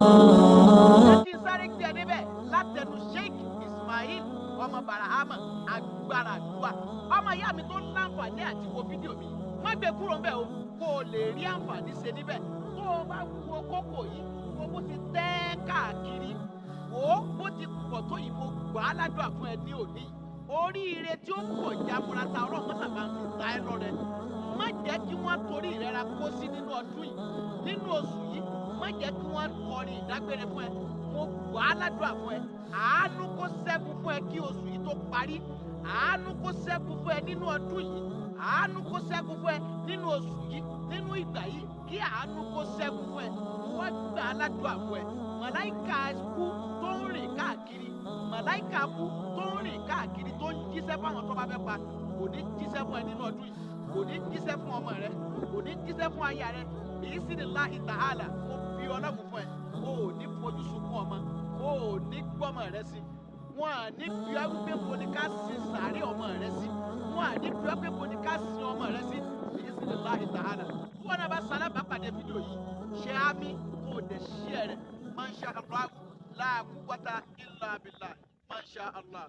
láti sáré gbé ẹ níbẹ̀ látẹnu Sheikh Ismail ọmọ Barahama agbára àdúrà ọmọ ìyá mi tó láǹfààní àti wo fídíò mi má gbé kúrò ń bẹ̀ o kó o lè rí àǹfààní ṣe níbẹ̀ tó o bá wo kókò yìí wo bó ti tẹ́ káàkiri wò ó bó ti pọ̀ tó yìí mo gbà á ládùúgbà fún ẹ ní òní oríire tí ó pọ̀ jaburata ọlọ́run sábà ń fi ta ẹ lọ́rẹ má jẹ́ kí wọ́n torí ìrẹ́ra kó sí nínú ọdún yìí nínú oṣù yìí má jẹ́ kí wọ́n kọrin ìdágbére fún ẹ mo gbà á ládùúgbà fún ẹ àánú kó ṣẹ́kù fún ẹ kí oṣù yìí tó parí àánú kó ṣẹ́kù fún ẹ nínú ọdún yìí àánú kó ṣẹ́kù fún ẹ nínú oṣù yìí nínú ìgbà yìí kí àánú kó ṣẹ́kù fún ẹ wọ́n gbà á ládùúgbà fún ẹ màláìka kú tó ń rìn káàkiri màláìka kú tó ń rìn káàkiri tó ń jíṣẹ́ fáwọn tó bá fẹ́ pa kò ní jíṣẹ́ fún ẹ nínú ọdún yìí kò ní jíṣẹ́ fún ọmọ rẹ kò ní jíṣẹ́ fún aya rẹ èyí sì ní láì tàhálà mo fi ọlọ́run fún ẹ o ò ní fojú sunkún ọmọ o ò ní gbọ́mọ rẹ sí wọn à ní bí ọ pé mo ní ká sin sàárè ọmọ rẹ sí wọn à ní bí ọ pé mo ní ká sin ọmọ rẹ sí èyí sì ní láì tàhálà wọn náà bá sálábà pàdé fídíò yìí ṣe àmì kó o dẹ̀ ṣí ẹ rẹ Masha Allah la quwwata illa billah Masha Allah.